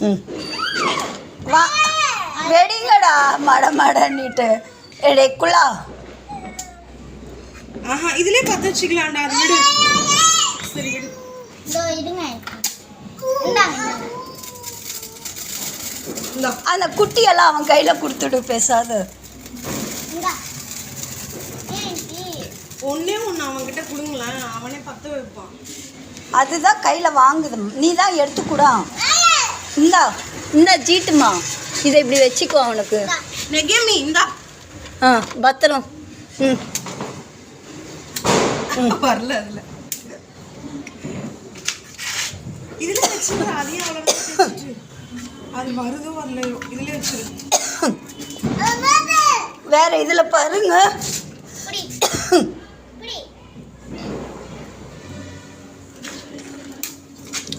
ம் வா வெடிங்கடா மடமடன்னிட்டு எடைக்குள்ளா. ஆஹா இதுலயே பத்த வச்சுக்கலாம்டா. அது விடு. சரி விடு. இதோ இருங்க. இந்தாங்க. இந்தா. அந்த குட்டியெல்லாம் அவன் கையில் கொடுத்துடு பேசாத. இந்தா. ஒன்னே ஒன்று அவன்கிட்ட கொடுங்களேன், அவனே பத்த வைப்பான். அதுதான் கையில் வாங்குது, நீ தான் எடுத்துக்கூடா. இந்தா இந்த ஜீட்டுமா, இதை இப்படி வச்சுக்கோ அவனுக்கு. நெகேமி இந்தா. ஆ பத்திரம். ம் வரல அதில் இதில் வச்சுரு. அதையும் அவ்வளோ அது வருதோ வரலையோ இதில் வச்சுரு. வேற இதில் பாருங்க.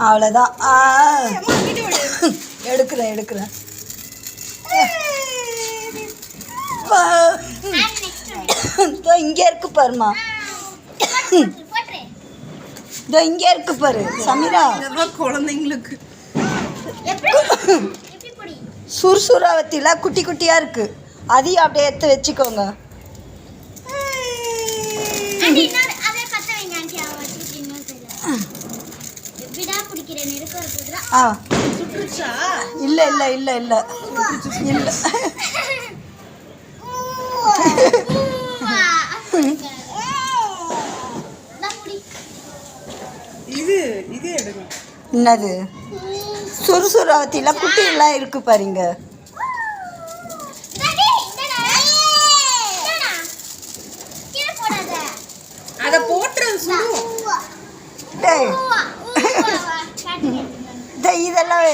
அவ்வளோதான். எடுக்கிறேன் எடுக்கிறேன். இதோ இங்கே இருக்கு பாருமா. இதோ இங்கே இருக்கு பாரு சமீரா. குழந்தைங்களுக்கு சுறுசுறாவத்திலாம் குட்டி குட்டியாக இருக்கு, அதையும் அப்படியே எடுத்து வச்சுக்கோங்க. ஆ இல்லை இல்லை இல்லை இல்லை இல்லை. இது இது எடுங்க. என்னது சுறுசுறாவத்திலாம் குட்டியெல்லாம் இருக்கு பாருங்க. அதை போட்டுறது சுடும். டேய் இதெல்லாம்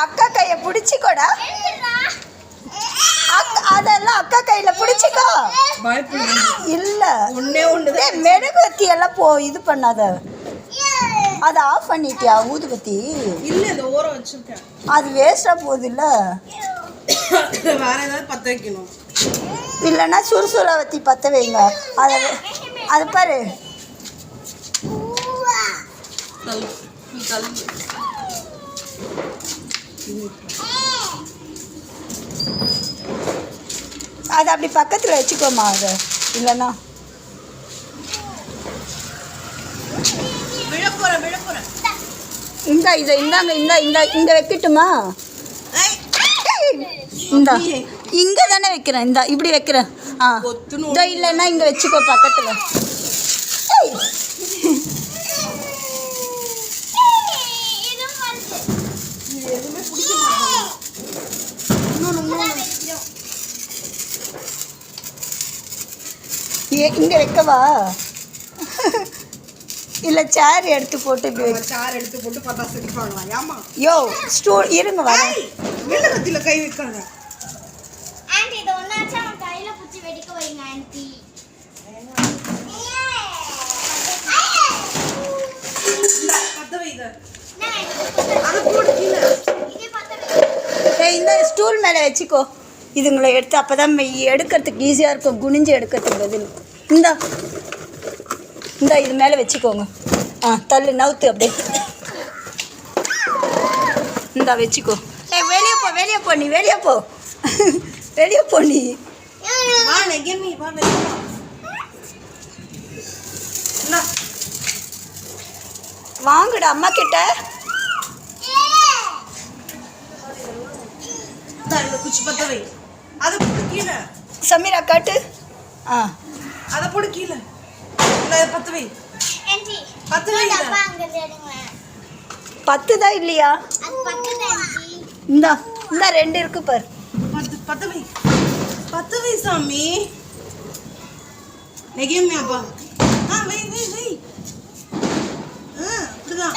அக்கா கையை பிடிச்சிக்கோடா. அதெல்லாம் அக்கா கையில் பிடிச்சிக்கோ. இல்லை ஒன்னே ஒன்று மெழுகுவத்தி எல்லாம் இது பண்ணாத. அதை ஆஃப் பண்ணிட்டியா ஊதுபத்தி? இல்லை இந்த ஓரம் வச்சுருக்கேன். அது வேஸ்ட்டாக போகுது இல்லை. வேற ஏதாவது பற்ற வைக்கணும். இல்லைன்னா சுறுசுறாவத்தி பற்ற வைங்க. அதை அது பாரு. அதை அப்படி பக்கத்தில் வச்சுக்கோமா. அதை இல்லைன்னா இந்தா இதை இந்தாங்க. இங்கே வைக்கட்டுமா? இந்தா இங்கே தானே வைக்கிறேன். இந்தா இப்படி வைக்கிறேன். ஆ இதோ இல்லைன்னா இங்கே வச்சுக்கோ பக்கத்தில். இங்கே வைக்கவா? இல்லை சேர் எடுத்து போட்டு சேர் எடுத்து போட்டு பட்டாசு வைப்பாங்களா? ஏமா யோ ஸ்டூல் இருங்க வர. மெழுகுவத்தியில் கை வைக்காத. ஆண்டி இது ஒன்னாச்சு அவன் கையில புடிச்சு வெடிக்க வைங்க ஆண்டி. பத்த வைங்க. அத போடு கீழ. இதே பத்த வைங்க. இந்த ஸ்டூல் மேலே வச்சுக்கோ. இதுங்களை எடுத்து அப்போ தான் எடுக்கிறதுக்கு ஈஸியாக இருக்கும், குனிஞ்சு எடுக்கிறதுக்கு பதில். இந்த இது மேலே வச்சுக்கோங்க. ஆ தள்ளு நவுத்து அப்படியே. இந்தா வச்சுக்கோ. வெளியே போ வெளியே போ நீ வெளியே போ வெளியே போ நீ. வா நெகேமி வா வெளியே வா. வாங்கடா அம்மா கிட்ட. குச்சி பத்த வை. அதை போட்டு கீழே. சமீரா காட்டு. ஆ அதை போட்டு கீழே. பத்த வை. ஆண்டி பத்த வை. அப்பா அங்க தேடுங்க. பத்துதா இல்லையா? அது பத்துது ஆண்டி. இந்தா ரெண்டு இருக்கு பாரு. பத்த வை. பத்த வை சாமி. நெகேமி அப்பா. ஆ வை வை வை. அப்படிதான்.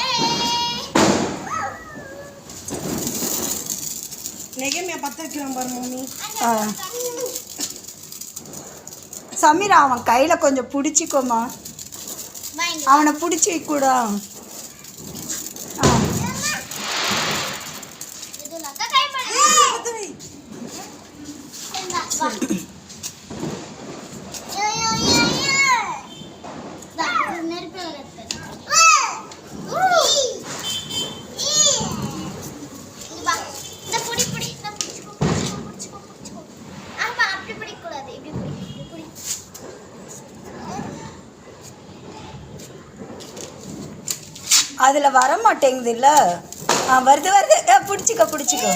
நெகேமியா பத்த வைக்கிறான் பாரு மம்மி. சமீரா அவன் கையில் கொஞ்சம் பிடிச்சிக்கோமா. அவனை பிடிச்சி வைக்கூடா. அதில் வர மாட்டேங்குது இல்லை? வருது வருது. பிடிச்சிக்கோ பிடிச்சிக்கோ.